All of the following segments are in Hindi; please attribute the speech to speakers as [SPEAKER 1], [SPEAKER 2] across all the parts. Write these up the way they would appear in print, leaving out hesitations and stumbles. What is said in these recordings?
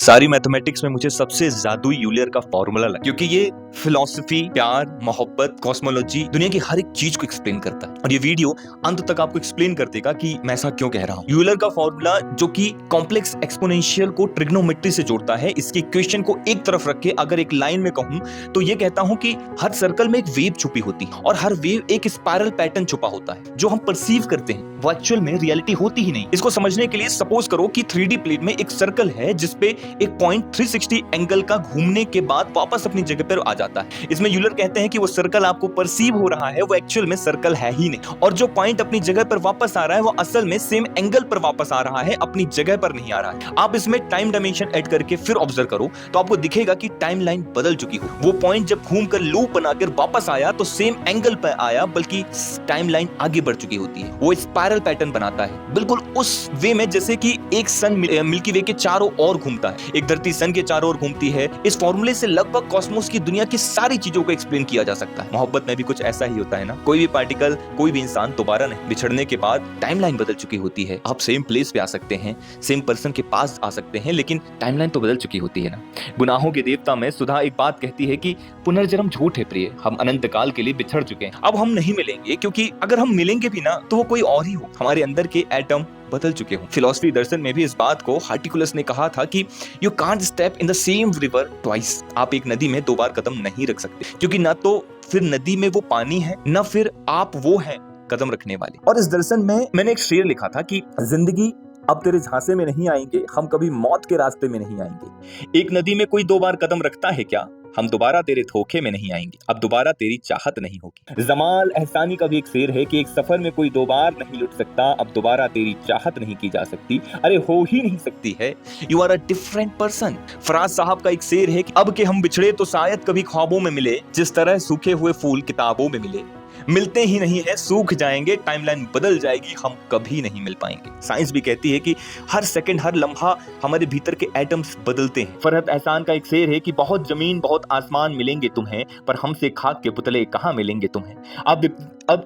[SPEAKER 1] सारी मैथमेटिक्स में मुझे सबसे जादुई यूलर का फॉर्मूला लगा, क्योंकि ये फिलॉसफी, प्यार, मोहब्बत, कॉस्मोलॉजी, दुनिया की हर एक चीज को एक्सप्लेन करता है। और ये वीडियो अंत तक आपको एक्सप्लेन कर देगा कि मैं ऐसा क्यों कह रहा हूँ। यूलर का फॉर्मूला जो कि कॉम्प्लेक्स एक्सपोनेंशियल को ट्रिग्नोमेट्री से जोड़ता है, इसकी इक्वेशन को एक तरफ रख के अगर एक लाइन में कहूं तो ये कहता हूं कि हर सर्कल में एक वेव छुपी होती है और हर वेव एक स्पाइरल पैटर्न छुपा होता है। जो हम परसीव करते हैं वो एक्चुअल में रियलिटी होती ही नहीं। इसको समझने के लिए सपोज करो कि 3D प्लेट में एक सर्कल है जिसपे एक पॉइंट 360 एंगल का घूमने के बाद वापस अपनी जगह पर आ जाता है। इसमें यूलर कहते हैं कि वो सर्कल आपको परसीव हो रहा है, वो एक्चुअल में सर्कल है ही नहीं, और जो पॉइंट अपनी जगह पर वापस आ रहा है वो असल में सेम एंगल पर वापस आ रहा है, अपनी जगह पर नहीं आ रहा है। आप इसमें टाइम डायमेंशन ऐड करके फिर ऑब्जर्व करो तो आपको दिखेगा कि टाइम लाइन बदल चुकी हो। वो पॉइंट जब घूमकर लूप बनाकर वापस आया तो सेम एंगल पर आया, बल्कि टाइम लाइन आगे बढ़ चुकी होती है। वो स्पाइरल पैटर्न बनाता है बिल्कुल उस वे में जैसे कि एक सन मिल्की वे के चारों ओर घूमता है, एक धरती सन के चारों ओर घूमती है। इस फॉर्मूले से लगभग कॉस्मोस की दुनिया की सारी चीजों को एक्सप्लेन किया जा सकता है। मोहब्बत में भी कुछ ऐसा ही होता है ना। कोई भी पार्टिकल, कोई भी इंसान दोबारा नहीं, बिछड़ने के बाद टाइमलाइन बदल चुकी होती है। आप सेम प्लेस पे आ सकते हैं, सेम पर्सन के पास आ सकते हैं, लेकिन टाइमलाइन तो बदल चुकी होती है ना। गुनाहों के देवता में सुधा एक बात कहती है कि पुनर्जन्म झूठ है प्रिय, हम अनंत काल के लिए बिछड़ चुके हैं, अब हम नहीं मिलेंगे, क्योंकि अगर हम मिलेंगे भी ना तो वो कोई और ही हो, हमारे अंदर के एटम बदल चुके हों। फिलॉसफी दर्शन में भी इस बात को हार्टिकुलस ने कहा था कि you can't step in the same river twice. आप एक नदी में दो बार कदम नहीं रख सकते, क्योंकि ना तो फिर नदी में वो पानी है, ना फिर आप वो हैं कदम रखने वाले। और इस दर्शन में मैंने एक शेर लिखा था कि जिंदगी अब तेरे झांसे में नहीं आएंगे, हम कभी मौत के रास्ते में नहीं आएंगे। एक नदी में कोई दो बार कदम रखता है क्या? हम दोबारा तेरे धोखे में नहीं आएंगे, अब दोबारा तेरी चाहत नहीं होगी। जमाल एहसानी का भी एक शेर है कि एक सफर में कोई दो बार नहीं लुट सकता, अब दोबारा तेरी चाहत नहीं की जा सकती, अरे हो ही नहीं सकती है, you are a different person. Faraz साहब का एक शेर है कि अब के हम बिछड़े तो शायद कभी ख्वाबों में मिले, जिस तरह सूखे हुए फूल किताबों में मिले, मिलते ही नहीं है, सूख जाएंगे, टाइमलाइन बदल जाएगी, हम कभी नहीं मिल पाएंगे। साइंस भी कहती है कि हर सेकंड, हर लम्हा हमारे भीतर के एटम्स बदलते हैं। फरहत एहसान का एक शेर है कि बहुत जमीन बहुत आसमान मिलेंगे तुम्हें, पर हमसे खाक के पुतले कहाँ मिलेंगे तुम्हें। अब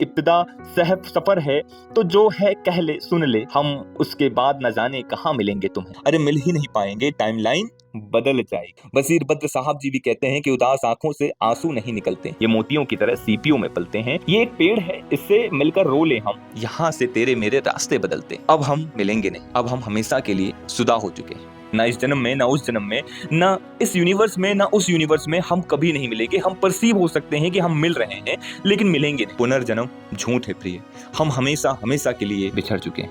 [SPEAKER 1] इब्तिदा सहफ सफर है, तो जो है कह ले सुन ले, हम उसके बाद न जाने कहाँ मिलेंगे तुम्हें। अरे मिल ही नहीं पाएंगे, टाइमलाइन बदल जाएगी। बसीर बद्र साहब जी भी कहते हैं कि उदास आंखों से आंसू नहीं निकलते, ये मोतियों की तरह सीपियों में पलते हैं। ये एक पेड़ है, इससे मिलकर रो ले हम, यहाँ से तेरे मेरे रास्ते बदलते। अब हम मिलेंगे नहीं, अब हम हमेशा के लिए जुदा हो चुके हैं। ना इस जन्म में, ना उस जन्म में, ना इस यूनिवर्स में, ना उस यूनिवर्स में हम कभी नहीं मिलेंगे। हम परसीव हो सकते हैं कि हम मिल रहे हैं, लेकिन मिलेंगे नहीं। पुनर्जन्म झूठ है प्रिय, हम हमेशा हमेशा के लिए बिछड़ चुके हैं।